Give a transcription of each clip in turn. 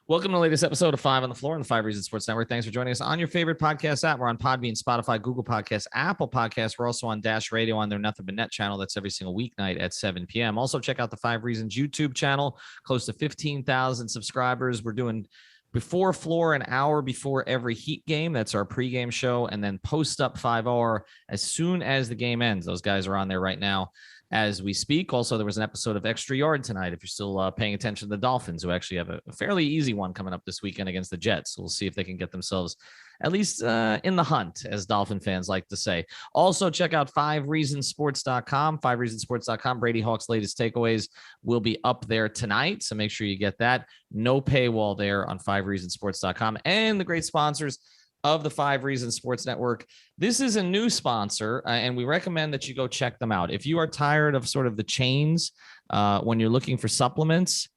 Welcome to the latest episode of Five on the Floor on the Five Reasons Sports Network. Thanks for joining us on your favorite podcast app. We're on Podbean, Spotify, Google Podcasts, Apple Podcasts. We're also on Dash Radio on their Nothing But Net channel. That's every single weeknight at 7 p.m. Also, check out the Five Reasons YouTube channel. Close to 15,000 subscribers. We're doing Before Floor an hour before every Heat game. That's our pregame show. And then Post Up 5R as soon as the game ends. Those guys are on there right now as we speak. Also, there was an episode of Extra Yard tonight, if you're still paying attention to the Dolphins, who actually have a fairly easy one coming up this weekend against the Jets. So we'll see if they can get themselves at least in the hunt, as Dolphin fans like to say. Also, check out 5reasonsports.com, 5reasonsports.com. Brady Hawk's latest takeaways will be up there tonight, so make sure you get that. No paywall there on 5reasonsports.com. And the great sponsors of the Five Reasons Sports Network. This is a new sponsor, and we recommend that you go check them out. If you are tired of sort of the chains when you're looking for supplements,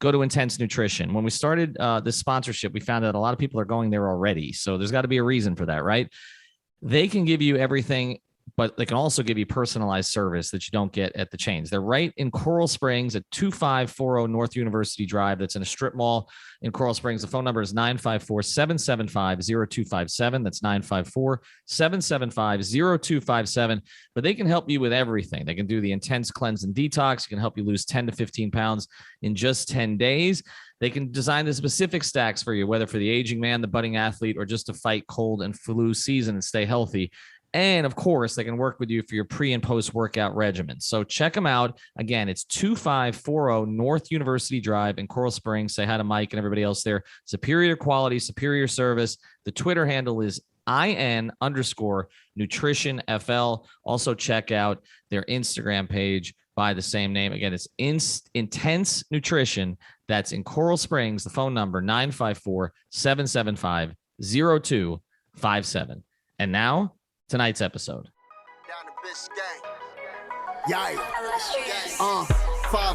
go to Intense Nutrition. When we started this sponsorship, we found out a lot of people are going there already. So there's got to be a reason for that, right? They can give you everything, but they can also give you personalized service that you don't get at the chains. They're right in Coral Springs at 2540 North University Drive. That's in a strip mall in Coral Springs. The phone number is 954-775-0257. That's 954-775-0257. But they can help you with everything. They can do the intense cleanse and detox. It can help you lose 10 to 15 pounds in just 10 days. They can design the specific stacks for you, whether for the aging man, the budding athlete, or just to fight cold and flu season and stay healthy. And of course, they can work with you for your pre and post workout regimen. So check them out. Again, it's 2540 North University Drive in Coral Springs. Say hi to Mike and everybody else there. Superior quality, superior service. The Twitter handle is IN_nutritionFL. Also check out their Instagram page by the same name. Again, it's Intense Nutrition. That's in Coral Springs. The phone number 954-775-0257. And now, tonight's episode. Five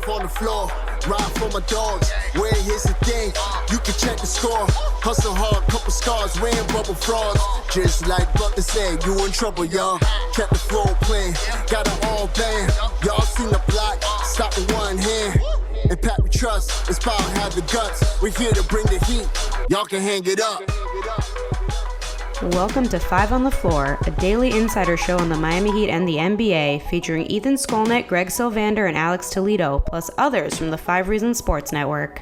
on the floor, ride for my dogs. Where here's the thing, you can check the score. Hustle hard, couple scars, wearing bubble frauds. Just like Butler said, you in trouble, y'all. Kept the floor playing, got it all banned. Y'all seen the block, stop with one hand. And Pat we trust, it's power, have the guts. We're here to bring the heat, y'all can hang it up. Welcome to Five on the Floor, a daily insider show on the Miami Heat and the NBA, featuring Ethan Skolnick, Greg Sylvander, and Alex Toledo, plus others from the Five Reasons Sports Network.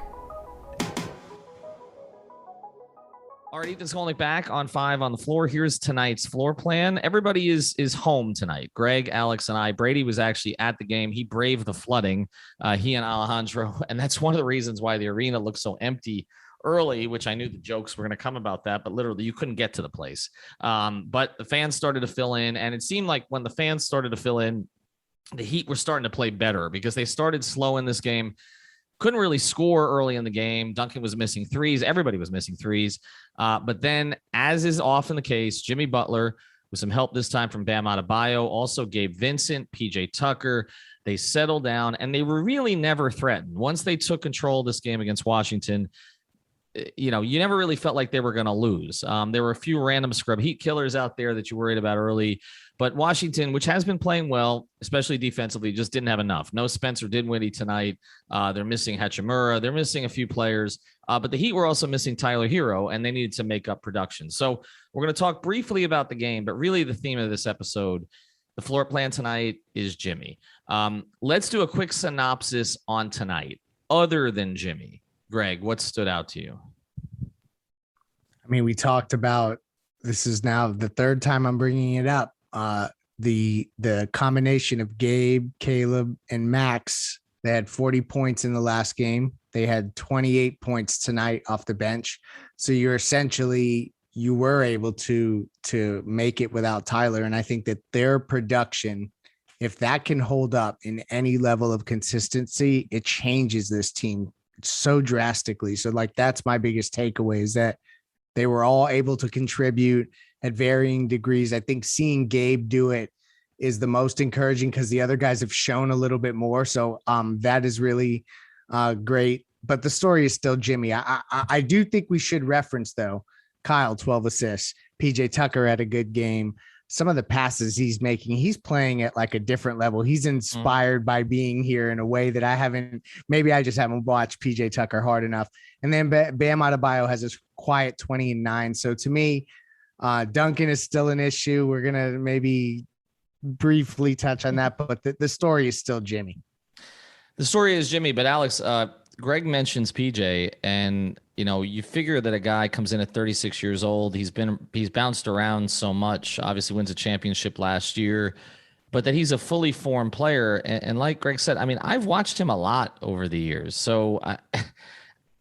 All right, Ethan Skolnick back on Five on the Floor. Here's tonight's floor plan. Everybody is home tonight. Greg, Alex, and I. Brady was actually at the game. He braved the flooding, he and Alejandro, and that's one of the reasons why the arena looks so empty early, which I knew the jokes were going to come about that, but literally you couldn't get to the place. But the fans started to fill in, and it seemed like when the fans started to fill in, the Heat were starting to play better because they started slow in this game. Couldn't really score early in the game. Duncan was missing threes. Everybody was missing threes. But then, as is often the case, Jimmy Butler, with some help this time from Bam Adebayo, also Gabe Vincent, PJ Tucker, they settled down, and they were really never threatened. Once they took control of this game against Washington, you know, you never really felt like they were going to lose. There were a few random scrub Heat killers out there that you worried about early, but Washington, which has been playing well, especially defensively, just didn't have enough. No Spencer Dinwiddie tonight. They're missing Hachimura. They're missing a few players, but the Heat were also missing Tyler Herro, and they needed to make up production. So we're going to talk briefly about the game, but really the theme of this episode, the floor plan tonight, is Jimmy. Let's do a quick synopsis on tonight. Other than Jimmy, Greg, what stood out to you? I mean, we talked about, this is now the third time I'm bringing it up. The combination of Gabe, Caleb, and Max, they had 40 points in the last game. They had 28 points tonight off the bench. So you were able to make it without Tyler. And I think that their production, if that can hold up in any level of consistency, it changes this team so drastically. So like, that's my biggest takeaway, is that they were all able to contribute at varying degrees. I think seeing Gabe do it is the most encouraging because the other guys have shown a little bit more. So that is really great. But the story is still Jimmy. I do think we should reference, though, Kyle, 12 assists. PJ Tucker had a good game. some of the passes he's making, he's playing at like a different level. He's inspired by being here in a way that I haven't, maybe I just haven't watched PJ Tucker hard enough. And then Bam Adebayo has this quiet 20-9. So to me, Duncan is still an issue. We're going to maybe briefly touch on that, but the story is still Jimmy. The story is Jimmy, but Alex, Greg mentions PJ, and you figure that a guy comes in at 36 years old. He's bounced around so much. Obviously, wins a championship last year, but that he's a fully formed player. And like Greg said, I mean, I've watched him a lot over the years, so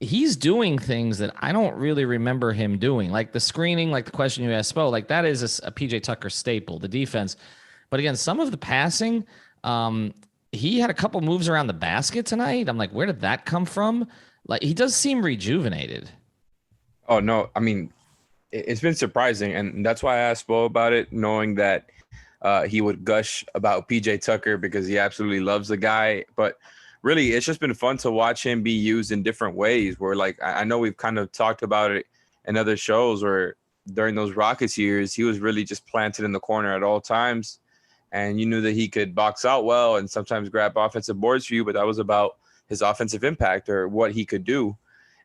he's doing things that I don't really remember him doing, like the screening, like the question you asked Spo, like that is a PJ Tucker staple. The defense, but again, some of the passing. He had a couple moves around the basket tonight. I'm like, where did that come from? Like, he does seem rejuvenated. Oh, no. I mean, it's been surprising. And that's why I asked Bo about it, knowing that he would gush about PJ Tucker because he absolutely loves the guy. But really, it's just been fun to watch him be used in different ways where, like, I know we've kind of talked about it in other shows where during those Rockets years, he was really just planted in the corner at all times. And you knew that he could box out well and sometimes grab offensive boards for you, but that was about his offensive impact or what he could do.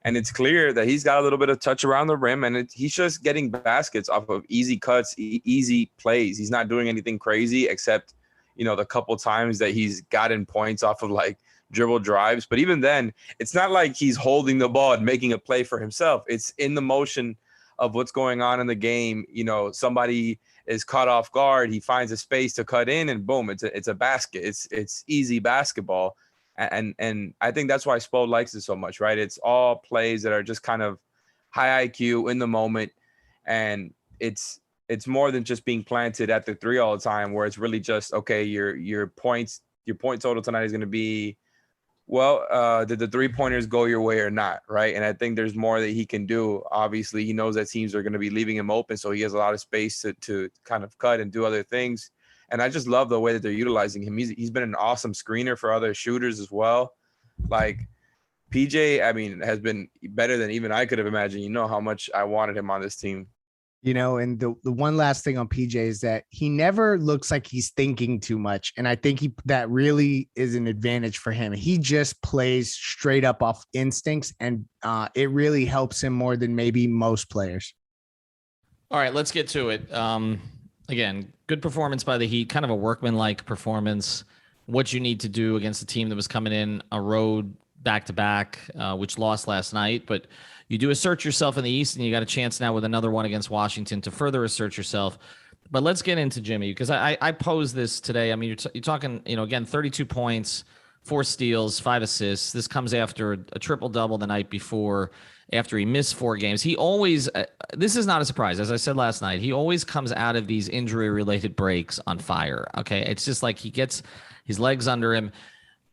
And it's clear that he's got a little bit of touch around the rim, and he's just getting baskets off of easy cuts, easy plays. He's not doing anything crazy except, the couple times that he's gotten points off of like dribble drives. But even then, it's not like he's holding the ball and making a play for himself. It's in the motion of what's going on in the game. Somebody is caught off guard, he finds a space to cut in, and boom, it's a basket. It's easy basketball, and I think that's why Spo likes it so much, right? It's all plays that are just kind of high IQ in the moment, and it's more than just being planted at the three all the time, where it's really just okay. Your point total tonight is going to be, well, did the 3-pointers go your way or not, right? And I think there's more that he can do. Obviously, he knows that teams are going to be leaving him open, so he has a lot of space to kind of cut and do other things. And I just love the way that they're utilizing him. He's been an awesome screener for other shooters as well. Like PJ, I mean, has been better than even I could have imagined. You know how much I wanted him on this team. And the one last thing on PJ is that he never looks like he's thinking too much. And I think that really is an advantage for him. He just plays straight up off instincts, and it really helps him more than maybe most players. All right, let's get to it. Again, good performance by the Heat, kind of a workmanlike performance. What you need to do against a team that was coming in a road back-to-back, which lost last night, but you do assert yourself in the East, and you got a chance now with another one against Washington to further assert yourself. But let's get into Jimmy, because I posed this today. I mean, you're talking, again, 32 points, 4 steals, 5 assists. This comes after a triple-double the night before, after he missed 4 games. He always, this is not a surprise. As I said last night, he always comes out of these injury-related breaks on fire, okay? It's just like he gets his legs under him.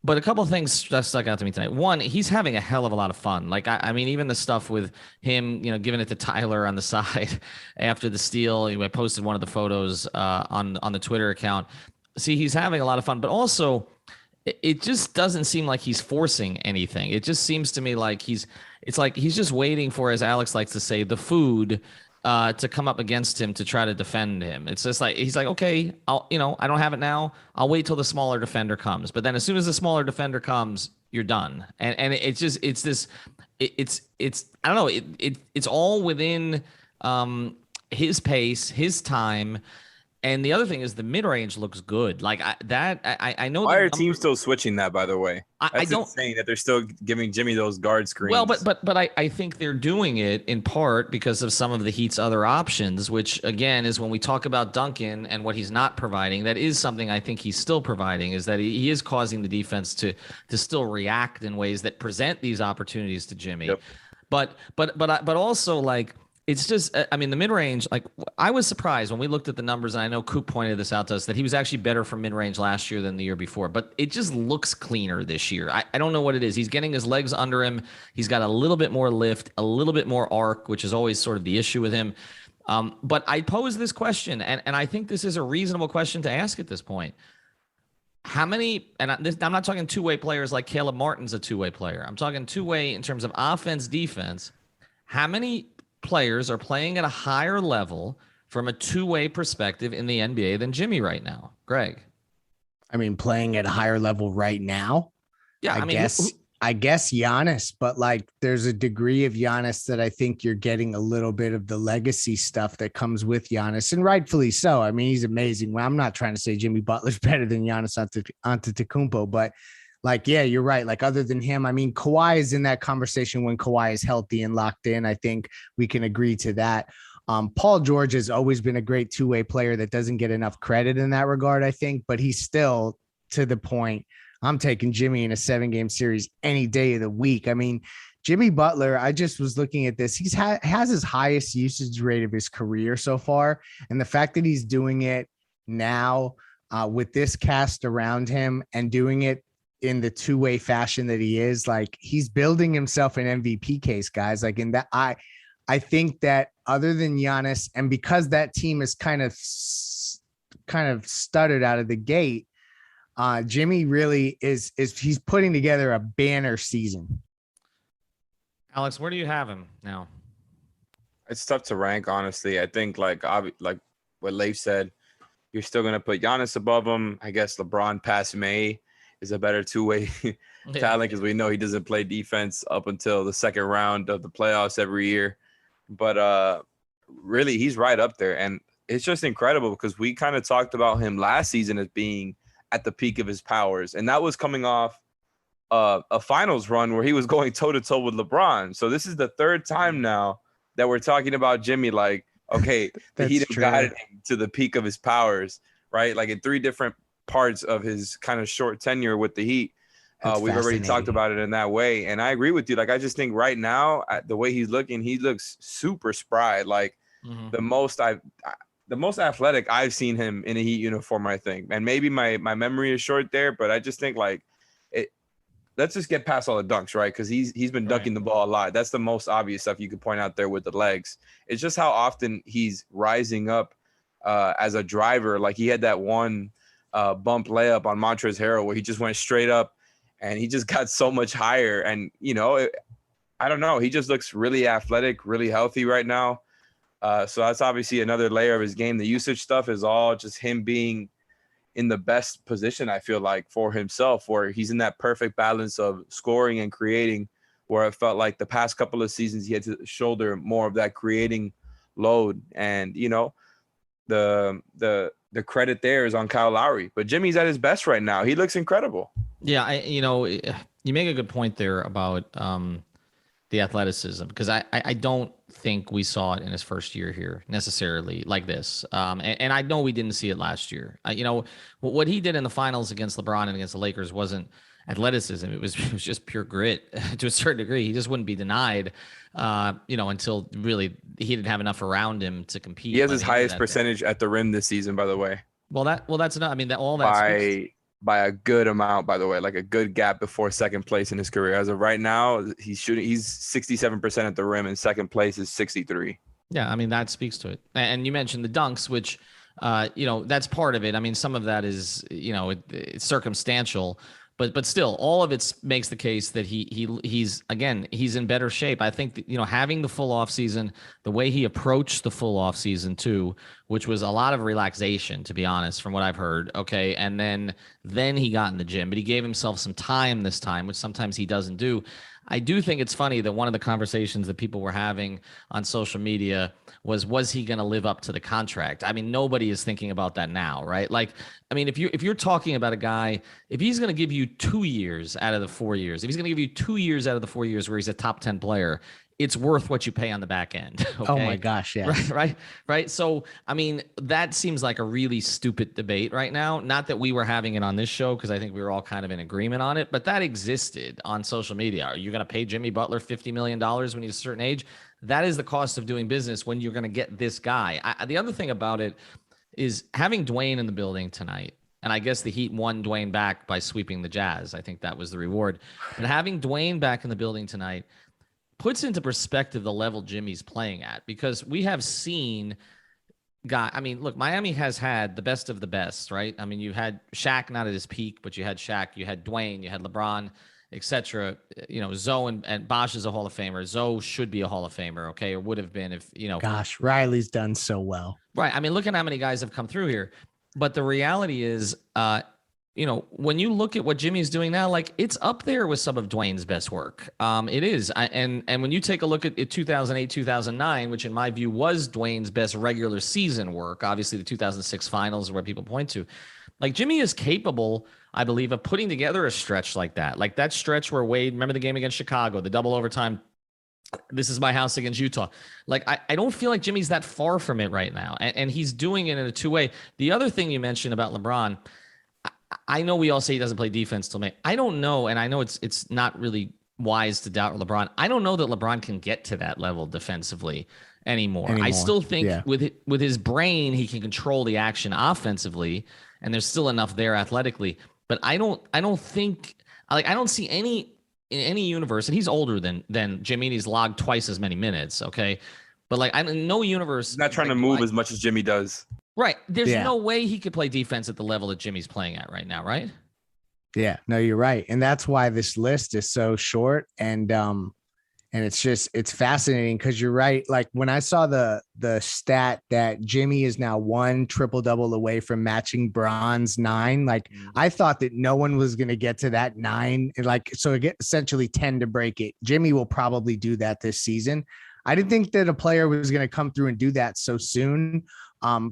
But a couple of things that stuck out to me tonight. One, he's having a hell of a lot of fun. Like, I mean, even the stuff with him, giving it to Tyler on the side after the steal. I posted one of the photos on the Twitter account. See, he's having a lot of fun, but also it just doesn't seem like he's forcing anything. It just seems to me like it's like he's just waiting for, as Alex likes to say, the food to come up against him to try to defend him. It's just like, he's like, okay, I don't have it now. I'll wait till the smaller defender comes. But then as soon as the smaller defender comes, you're done. And it's I don't know. It's all within his pace, his time. And the other thing is the mid-range looks good. Like I know. Why are teams still switching that, by the way? I don't insane that they're still giving Jimmy those guard screens. Well, but I think they're doing it in part because of some of the Heat's other options, which again is when we talk about Duncan and what he's not providing. That is something I think he's still providing, is that he is causing the defense to still react in ways that present these opportunities to Jimmy. Yep. But also, like, it's just, I mean, the mid-range, like, I was surprised when we looked at the numbers, and I know Coop pointed this out to us, that he was actually better from mid-range last year than the year before, but it just looks cleaner this year. I don't know what it is. He's getting his legs under him. He's got a little bit more lift, a little bit more arc, which is always sort of the issue with him. But I pose this question, and I think this is a reasonable question to ask at this point. How many, and I'm not talking two-way players like Caleb Martin's a two-way player. I'm talking two-way in terms of offense, defense. How many players are playing at a higher level from a two-way perspective in the NBA than Jimmy right now, Greg? I mean, playing at a higher level right now. Yeah, I guess Giannis, but like there's a degree of Giannis that I think you're getting a little bit of the legacy stuff that comes with Giannis, and rightfully so. I mean, he's amazing. Well, I'm not trying to say Jimmy Butler's better than Giannis Antetokounmpo, but like, yeah, you're right. Like other than him, I mean, Kawhi is in that conversation when Kawhi is healthy and locked in. I think we can agree to that. Paul George has always been a great two-way player that doesn't get enough credit in that regard, I think, but he's still to the point. I'm taking Jimmy in a 7-game series any day of the week. I mean, Jimmy Butler, I just was looking at this. He's has his highest usage rate of his career so far. And the fact that he's doing it now with this cast around him and doing it in the two-way fashion that he is, like he's building himself an MVP case, guys. Like in that, I think that other than Giannis, and because that team is kind of stuttered out of the gate, Jimmy really is he's putting together a banner season. Alex, where do you have him now? It's tough to rank, honestly. I think like what Leif said, you're still going to put Giannis above him. I guess LeBron past May is a better two-way talent because we know he doesn't play defense up until the second round of the playoffs every year. But really, he's right up there. And it's just incredible because we kind of talked about him last season as being at the peak of his powers. And that was coming off a finals run where he was going toe-to-toe with LeBron. So this is the third time now that we're talking about Jimmy, like, okay, the Heat have guided him to the peak of his powers, right? Like in 3 different parts of his kind of short tenure with the Heat. We've already talked about it in that way. And I agree with you. Like, I just think right now, the way he's looking, he looks super spry. Like the most athletic I've seen him in a Heat uniform, I think. And maybe my memory is short there, but I just think like let's just get past all the dunks, right? Because he's been dunking the ball a lot. That's the most obvious stuff you could point out there with the legs. It's just how often he's rising up as a driver. Like he had that one bump layup on Montrezl Harrell where he just went straight up and he just got so much higher. And, you know, I don't know. He just looks really athletic, really healthy right now. So that's obviously another layer of his game. The usage stuff is all just him being in the best position, I feel like, for himself, where he's in that perfect balance of scoring and creating, where it felt like the past couple of seasons he had to shoulder more of that creating load. And, you know, the credit there is on Kyle Lowry. But Jimmy's at his best right now. He looks incredible. Yeah, you make a good point there about the athleticism, because I don't think we saw it in his first year here necessarily like this. And I know we didn't see it last year. What he did in the finals against LeBron and against the Lakers wasn't athleticism. It was just pure grit to a certain degree. He just wouldn't be denied, until really he didn't have enough around him to compete. He has his highest percentage at the rim this season, by the way. That's enough. I mean, all that by a good amount, by the way, like a good gap before second place in his career. As of right now, he's 67% at the rim, and second place is 63. Yeah, I mean, that speaks to it. And you mentioned the dunks, which, that's part of it. I mean, some of that is, it's circumstantial, but still, all of it makes the case that he's in better shape. I think that, having the full off season, the way he approached the full off season too, which was a lot of relaxation, to be honest, from what I've heard. Okay. And then he got in the gym, but he gave himself some time this time, which sometimes he doesn't do. I do think it's funny that one of the conversations that people were having on social media was he going to live up to the contract? I mean, nobody is thinking about that now, right? Like, I mean, if you're talking about a guy, if he's going to give you 2 years out of the 4 years, if he's going to give you 2 years out of the 4 years where he's a top 10 player, it's worth what you pay on the back end. Okay? Oh my gosh. Yeah. Right. So, I mean, that seems like a really stupid debate right now. Not that we were having it on this show, because I think we were all kind of in agreement on it, but that existed on social media. Are you going to pay Jimmy Butler $50 million when he's a certain age? That is the cost of doing business when you're going to get this guy. The other thing about it is having Dwayne in the building tonight. And I guess the Heat won Dwayne back by sweeping the Jazz. I think that was the reward. But having Dwayne back in the building tonight puts into perspective the level Jimmy's playing at, because we have seen look, Miami has had the best of the best, right? I mean, you had Shaq not at his peak, but you had Shaq, you had Dwayne, you had LeBron, etc. Zoe and Bosch is a Hall of Famer. Zoe should be a Hall of Famer, okay, or would have been if Gosh, Riley's done so well. Right. I mean, look at how many guys have come through here. But the reality is, when you look at what Jimmy's doing now, like it's up there with some of Dwayne's best work. It is. And when you take a look at 2008, 2009, which in my view was Dwayne's best regular season work, obviously the 2006 finals are where people point to. Like Jimmy is capable, I believe, of putting together a stretch like that. Like that stretch where Wade, remember the game against Chicago, the double overtime, this is my house against Utah. Like, I don't feel like Jimmy's that far from it right now. And he's doing it in a two-way. The other thing you mentioned about LeBron, I know we all say he doesn't play defense till May. I don't know. And I know it's not really wise to doubt LeBron. I don't know that LeBron can get to that level defensively anymore. I still think with his brain, he can control the action offensively. And there's still enough there athletically. But I don't think, like, I don't see any in any universe, and he's older than Jimmy, and he's logged twice as many minutes. Okay. But like, I'm in no universe. He's not trying to move as much as Jimmy does. Right. There's no way he could play defense at the level that Jimmy's playing at right now. Right. Yeah, no, you're right. And that's why this list is so short. And it's fascinating because you're right. Like when I saw the stat that Jimmy is now 1 triple-double away from matching Bron's 9, like I thought that no one was going to get to that 9. And like, so it get essentially 10 to break it. Jimmy will probably do that this season. I didn't think that a player was going to come through and do that so soon,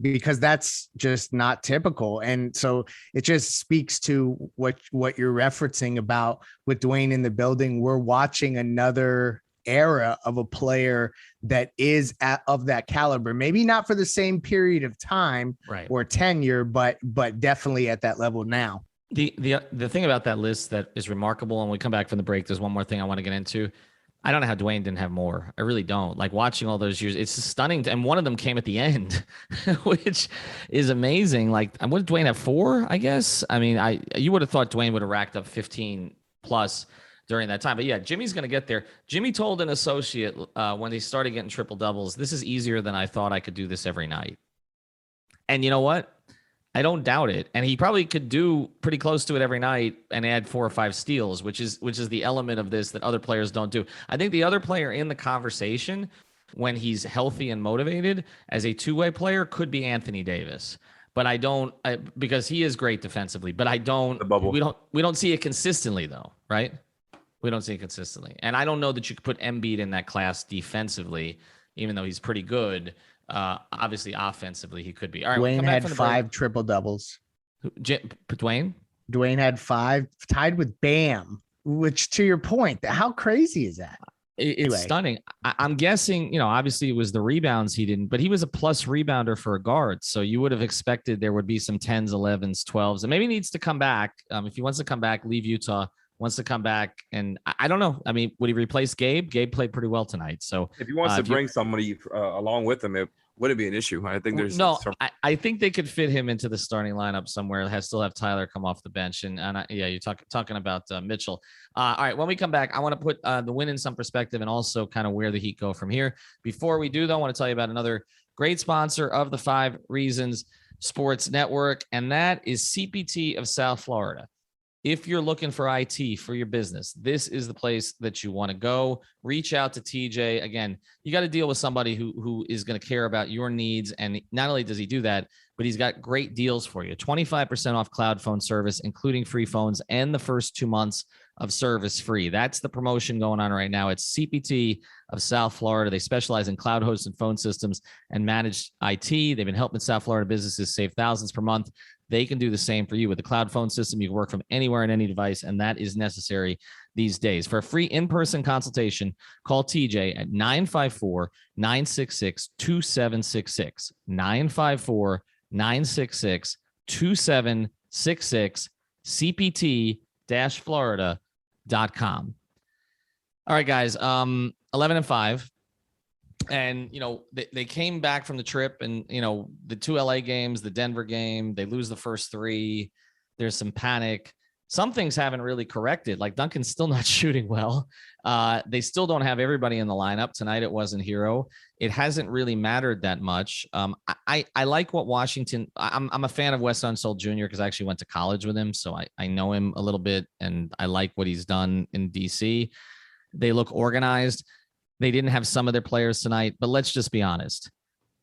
because that's just not typical. And so it just speaks to what you're referencing about with Dwayne in the building. We're watching another era of a player that is of that caliber, maybe not for the same period of time or tenure, but definitely at that level now. The thing about that list that is remarkable, and when we come back from the break, there's one more thing I want to get into. I don't know how Dwayne didn't have more. I really don't. Like watching all those years, it's stunning. And one of them came at the end, which is amazing. Like, what did Dwayne have? 4, I guess. I mean, you would have thought Dwayne would have racked up 15 plus during that time. But yeah, Jimmy's going to get there. Jimmy told an associate when he started getting triple doubles, this is easier than I thought. I could do this every night. And you know what? I don't doubt it. And he probably could do pretty close to it every night and add 4 or 5 steals, which is the element of this that other players don't do. I think the other player in the conversation when he's healthy and motivated as a two-way player could be Anthony Davis. But I don't, because he is great defensively, but I don't, we don't see it consistently though, right? We don't see it consistently. And I don't know that you could put Embiid in that class defensively, even though he's pretty good. Obviously, offensively, he could be. All right, Dwayne had 5 triple doubles. Dwayne? Dwayne had 5, tied with Bam, which to your point, how crazy is that? It's stunning. I'm guessing, obviously it was the rebounds he didn't, but he was a plus rebounder for a guard. So you would have expected there would be some 10s, 11s, 12s, and maybe he needs to come back. If he wants to come back, leave Utah, wants to come back. And I don't know. I mean, would he replace Gabe? Gabe played pretty well tonight. So if he wants to bring somebody along with him, it wouldn't be an issue. I think there's I think they could fit him into the starting lineup somewhere. Still have Tyler come off the bench. And you're talking about Mitchell. All right. When we come back, I want to put the win in some perspective and also kind of where the Heat go from here. Before we do, though, I want to tell you about another great sponsor of the 5 Reasons Sports Network, and that is CPT of South Florida. If you're looking for IT for your business, this is the place that you want to go. Reach out to TJ. Again, you got to deal with somebody who is going to care about your needs. And not only does he do that, but he's got great deals for you. 25% off cloud phone service, including free phones, and the first 2 months of service free. That's the promotion going on right now. It's CPT of South Florida. They specialize in cloud hosted phone systems and managed IT. They've been helping South Florida businesses save thousands per month. They can do the same for you with the cloud phone system. You can work from anywhere on any device, and that is necessary these days. For a free in-person consultation, call TJ at 954-966-2766. 954-966-2766. CPT-Florida.com. All right, guys. 11-5. And, they came back from the trip and, the 2 LA games, the Denver game, they lose the first 3. There's some panic. some things haven't really corrected. Like Duncan's still not shooting well. They still don't have everybody in the lineup. Tonight it wasn't Herro. It hasn't really mattered that much. I like what Washington. I'm a fan of Wes Unseld Jr. because I actually went to college with him, so I know him a little bit, and I like what he's done in DC. They look organized. They didn't have some of their players tonight, but let's just be honest.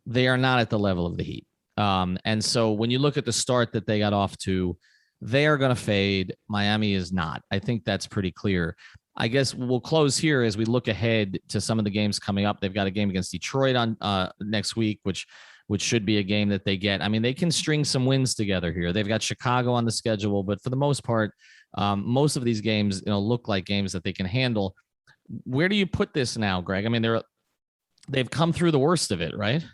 They are not at the level of the Heat. And so when you look at the start that they got off to, they are going to fade. Miami is not. I think that's pretty clear. I guess we'll close here as we look ahead to some of the games coming up. They've got a game against Detroit on next week, which should be a game that they get. I mean, they can string some wins together here. They've got Chicago on the schedule, but for the most part, most of these games, look like games that they can handle. Where do you put this now, Greg? I mean, they've come through the worst of it, right?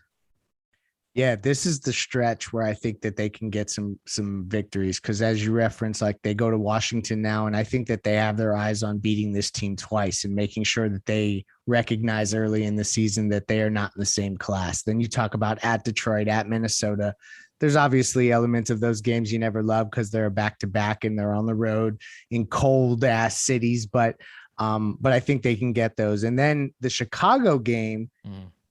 Yeah, this is the stretch where I think that they can get some victories because, as you referenced, like they go to Washington now, and I think that they have their eyes on beating this team twice and making sure that they recognize early in the season that they are not in the same class. Then you talk about at Detroit, at Minnesota. There's obviously elements of those games you never love because they're back-to-back and they're on the road in cold-ass cities, but I think they can get those. And then the Chicago game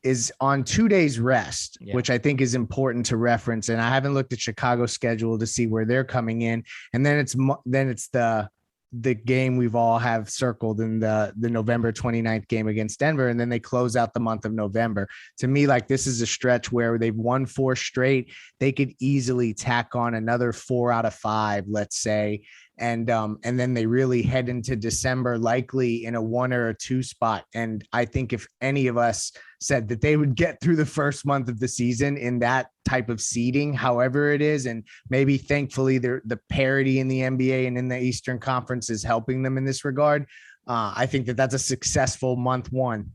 is on 2 days rest, which I think is important to reference. And I haven't looked at Chicago's schedule to see where they're coming in. And then it's the game we've all have circled in the November 29th game against Denver. And then they close out the month of November. To me, like this is a stretch where they've won 4 straight. They could easily tack on another 4 out of 5, let's say. And then they really head into December, likely in a 1 or a 2 spot. And I think if any of us said that they would get through the first month of the season in that type of seeding, however it is, and maybe thankfully the parity in the NBA and in the Eastern Conference is helping them in this regard. I think that that's a successful month 1.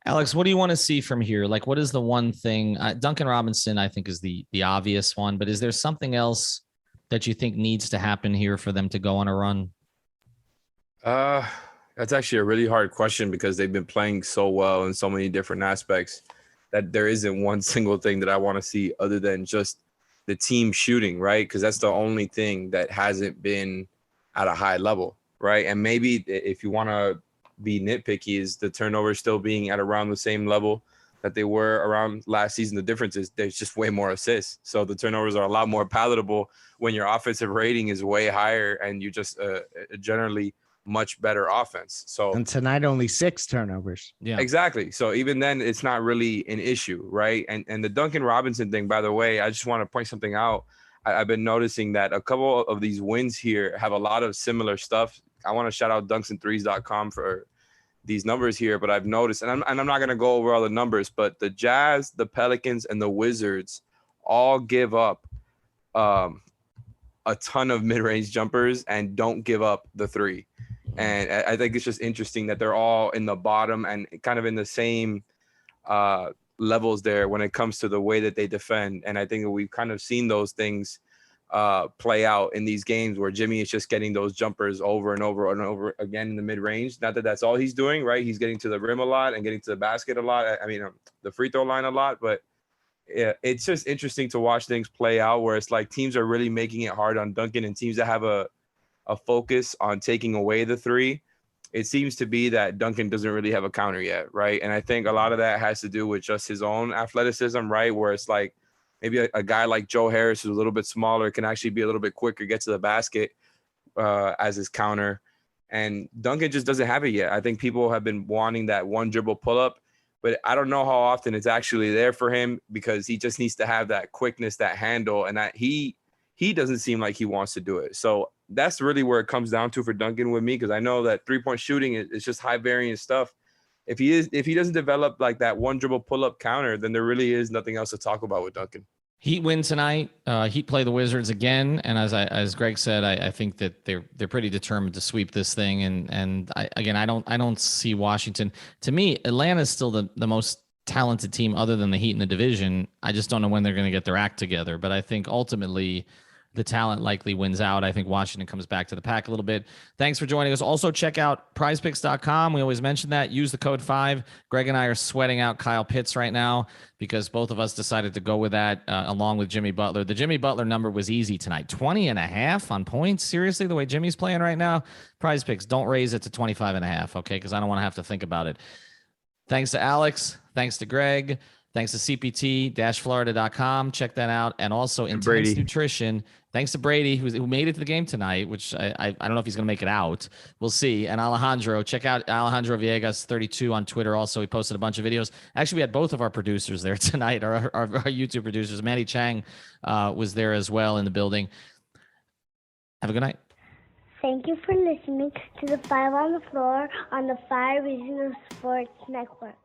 Alex, what do you want to see from here? Like, what is the one thing? Duncan Robinson, I think, is the obvious one, but is there something else that you think needs to happen here for them to go on a run? That's actually a really hard question because they've been playing so well in so many different aspects that there isn't one single thing that I want to see other than just the team shooting, right? Because that's the only thing that hasn't been at a high level, right? And maybe if you want to be nitpicky, is the turnover still being at around the same level that they were around last season. The difference is there's just way more assists. So the turnovers are a lot more palatable when your offensive rating is way higher and you just generally much better offense. So and tonight only 6 turnovers. Yeah, exactly. So even then it's not really an issue, right? And the Duncan Robinson thing, by the way, I just want to point something out. I've been noticing that a couple of these wins here have a lot of similar stuff. I want to shout out dunks3s.com for these numbers here, but I've noticed, and I'm not going to go over all the numbers, but the Jazz, the Pelicans, and the Wizards all give up a ton of mid-range jumpers and don't give up the 3. And I think it's just interesting that they're all in the bottom and kind of in the same levels there when it comes to the way that they defend. And I think we've kind of seen those things play out in these games where Jimmy is just getting those jumpers over and over and over again in the mid-range. Not that that's all he's doing, right? He's getting to the rim a lot and getting to the basket a lot. I mean, the free throw line a lot, but yeah, it's just interesting to watch things play out where it's like teams are really making it hard on Duncan, and teams that have a focus on taking away the 3. It seems to be that Duncan doesn't really have a counter yet, right? And I think a lot of that has to do with just his own athleticism, right? Where it's like, maybe a guy like Joe Harris, who's a little bit smaller, can actually be a little bit quicker, get to the basket as his counter. And Duncan just doesn't have it yet. I think people have been wanting that one dribble pull-up, but I don't know how often it's actually there for him because he just needs to have that quickness, that handle, and that he doesn't seem like he wants to do it. So that's really where it comes down to for Duncan with me, because I know that three-point shooting is just high-variance stuff. If he doesn't develop like that one dribble pull-up counter, then there really is nothing else to talk about with Duncan. Heat win tonight. Heat play the Wizards again, and as Greg said, I think that they're pretty determined to sweep this thing. And I don't see Washington. To me, Atlanta is still the most talented team other than the Heat in the division. I just don't know when they're going to get their act together. But I think ultimately, the talent likely wins out. I think Washington comes back to the pack a little bit. Thanks for joining us. Also, check out prizepicks.com. We always mention that. Use the code 5. Greg and I are sweating out Kyle Pitts right now because both of us decided to go with that along with Jimmy Butler. The Jimmy Butler number was easy tonight. 20.5 on points. Seriously, the way Jimmy's playing right now, Prize Picks, don't raise it to 25.5, okay? Because I don't want to have to think about it. Thanks to Alex. Thanks to Greg. Thanks to cpt-florida.com. Check that out. And also Intense Brady. Nutrition. Thanks to Brady, who made it to the game tonight, which I don't know if he's going to make it out. We'll see. And Alejandro. Check out Alejandro Villegas 32 on Twitter. Also, he posted a bunch of videos. Actually, we had both of our producers there tonight, our YouTube producers. Manny Chang was there as well in the building. Have a good night. Thank you for listening to the 5 on the Floor on the 5 Regional Sports Network.